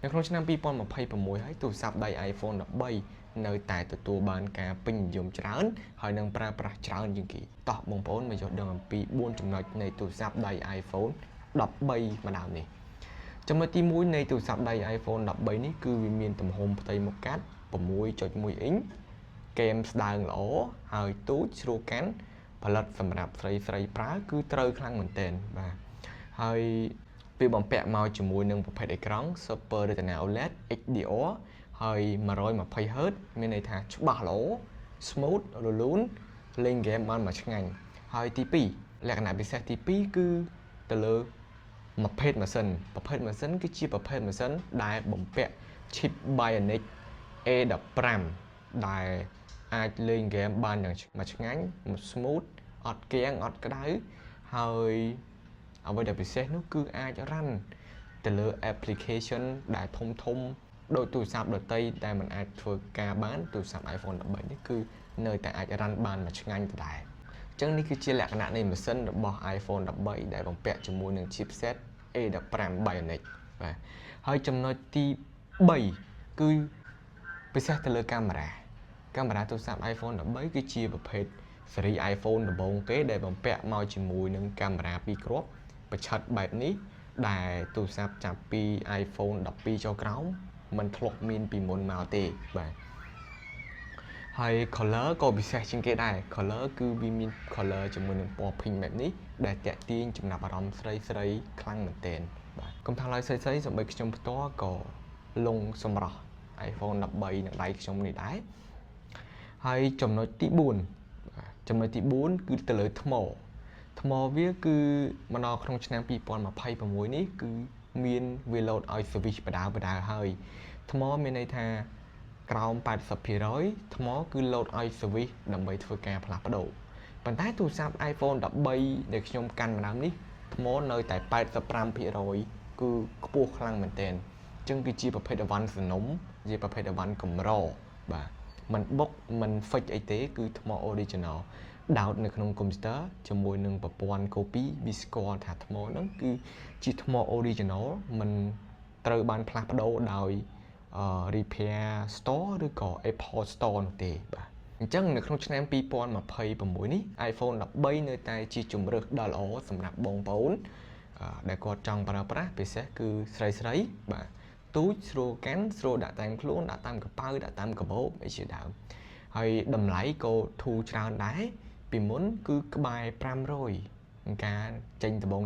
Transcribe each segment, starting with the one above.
នៅក្នុងឆ្នាំ2026ហើយទូរស័ព្ទដៃ iPhone 13នៅតែទទួលបានការពេញនិយមច្រើនហើយនឹងប្រើប្រាស់ច្រើនជាងគេតោះបងប្អូនមកយល់ដឹងអំពី4ចំណុចនៃទូរស័ព្ទដៃ iPhone 13ម្ដងនេះចំណុចទី1នៃទូរស័ព្ទដៃ iPhone 13នេះគឺវាមានទំហំផ្ទៃមុខកាត់ 6.1 អ៊ីងហ្គេមស្ដើងល្អហើយទូចស្រួលកាន់ផលិតសម្រាប់ស្រីប្រើគឺត្រូវខ្លាំងមែនទែនបាទហើយវាបំពាក់មកជាមួយនឹងប្រភេទអេក្រង់ Super Retina OLED HDR ហើយ 120Hz មានន័យថាច្បាស់ល្អ smooth រលូនលេងហ្គេមបានមកឆ្ងាញ់ហើយទី2លក្ខណៈពិសេសទី2គឺទៅលើប្រភេទម៉ាស៊ីនគឺជាប្រភេទម៉ាស៊ីនដែលបំពាក់ chip Bionic A15 ដែលអាចលេងហ្គេមបានយ៉ាងឆ្ងាញ់ smooth អត់គាំងអត់ក្តៅហើយអ្វីដែលពិសេសនោះគឺអាចរ៉ាន់ទៅលើ application ដែលធំដូចទូរស័ព្ទដទៃដែលมันអាចធ្វើការបានទូរស័ព្ទ iPhone 13នេះគឺនៅតែអាចរ៉ាន់បានមកឆ្ងាញ់ដដែលអញ្ចឹងនេះគឺជាលក្ខណៈនៃម៉ាស៊ីនរបស់ iPhone 13ដែលបំពាក់ជាមួយនឹង chipset A15 Bionic បាទហើយចំណុចទី3គឺពិសេសទៅលើកាមេរ៉ាទូរស័ព្ទ iPhone 13គឺជាប្រភេទស៊េរី iPhone ដំបូងគេដែលបំពាក់មកជាមួយនឹងកាមេរ៉ា2គ្រាប់ប្រឆិតបែបនេះដែលទូរស័ព្ទចាប់ពី iPhone 12ចុះក្រោមมันធ្លាប់មានពីមុនមកទេបាទហើយ color ក៏ពិសេសជាងគេដែរ color គឺវាមាន color ជាមួយនឹងពណ៌ pink បែបនេះដែលតាក់ទាញចំណាប់អារម្មណ៍ស្រីខ្លាំងមែនទែនបាទកុំថាឡើយស្រីសូម្បីខ្ញុំផ្ទាល់ក៏លងសម្រស់ iPhone 13នឹងដៃខ្ញុំនេះដែរហើយចំណុចទី4គឺទៅលើថ្មវាគឺមកដល់ក្នុងឆ្នាំ2026នេះគឺមានវាលោតឲ្យ service បដាហើយថ្មមានន័យថាក្រោម 80% ថ្មគឺលោតឲ្យ service ដើម្បីធ្វើការផ្លាស់ប្ដូរប៉ុន្តែទូរស័ព្ទ iPhone 13ដែលខ្ញុំកាន់ម្ដងនេះថ្មនៅតែ 85% គឺខ្ពស់ខ្លាំងមែនទែនអញ្ចឹងគឺជាប្រភេទអវ៉ាន់សនំជាប្រភេទអវ៉ាន់កម្របាទมันបុកมันហ្វិចអីទេគឺថ្ម original ដោតនៅក្នុងកុំព្យូទ័រជាមួយនឹងប្រព័ន្ធ copy វាស្គាល់ថាថ្មហ្នឹងគឺជាថ្ម original มันត្រូវបានផ្លាស់ប្ដូរដោយ repair store ឬក៏ Apple Store នោះទេបាទអញ្ចឹងនៅក្នុងឆ្នាំ2026នេះ iPhone 13នៅតែជាជម្រើសដ៏ល្អសម្រាប់បងប្អូនដែលគាត់ចង់ប្រើប្រាស់ពិសេសគឺស្រីបាទទូចស្រួលកាន់ស្រួលដាក់តាមខ្លួនដាក់តាមកប៉ៅដាក់តាមកាបូបអីជាដើមហើយតម្លៃក៏ធូរច្រើនដែរពីមុនគឺក្បែរ500ការចេញដំបង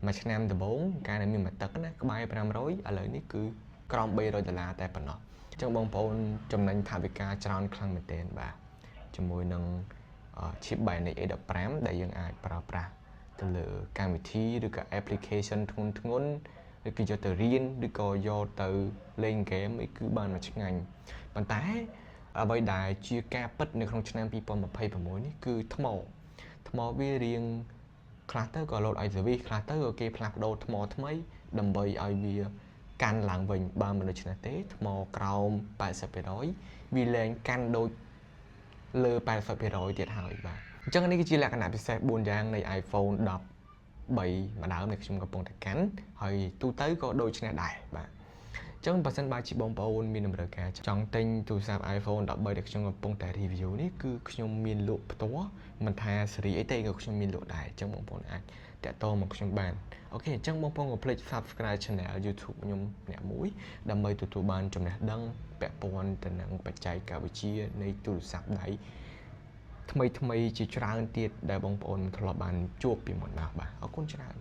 មួយឆ្នាំដំបូងការដែលមានមួយទឹកណាក្បែរ500ឥឡូវនេះគឺក្រោម$300តែប៉ុណ្ណោះអញ្ចឹងបងប្អូនចំណេញថវិកាច្រើនខ្លាំងមែនទែនបាទជាមួយនឹង chip Bionic A15 ដែលយើងអាចប្រើប្រាស់ទៅលើកម្មវិធីឬក៏ application ធ្ងន់ឬក៏យកទៅរៀនឬក៏យកទៅលេងហ្គេមអីគឺបានមកឆ្ងាញ់ប៉ុន្តែអ្វីដែលជាការពិតនៅក្នុងឆ្នាំ2026នេះគឺថ្មវារៀងខ្លះទៅក៏លោតឲ្យ service ខ្លះទៅក៏គេផ្លាស់ប្ដូរថ្មថ្មីដើម្បីឲ្យវាកាន់ឡើងវិញបើមិនដូច្នេះទេថ្មក្រោម 80% វាលែងកាន់ដូចលើ 80% ទៀតហើយបាទអញ្ចឹងនេះគឺជាលក្ខណៈពិសេស4យ៉ាងនៃ iPhone 13ម្ដងដែលខ្ញុំកំពុងតែកាន់ហើយទូទៅក៏ដូចគ្នាដែរបាទអញ្ចឹងបើសិនបើជាបងប្អូនមានតម្រូវការចង់ទិញទូរស័ព្ទ iPhone 13ដែលខ្ញុំកំពុងតែ review នេះគឺខ្ញុំមានលក់ផ្ទាល់មិនថាស៊េរីអីទេក៏ខ្ញុំមានលក់ដែរអញ្ចឹងបងប្អូនអាចតាក់ទងមកខ្ញុំបានអូខេអញ្ចឹងបងប្អូនកុំភ្លេច Subscribe Channel YouTube ខ្ញុំម្នាក់មួយដើម្បីទទួលបានចំណេះដឹងពាក់ព័ន្ធទៅនឹងបច្ចេកវិទ្យានៃទូរស័ព្ទដៃថ្មីជាច្រើនទៀតដែលបងប្អូនធ្លាប់បានជួបពីមុនមកបាទអរគុណច្រើន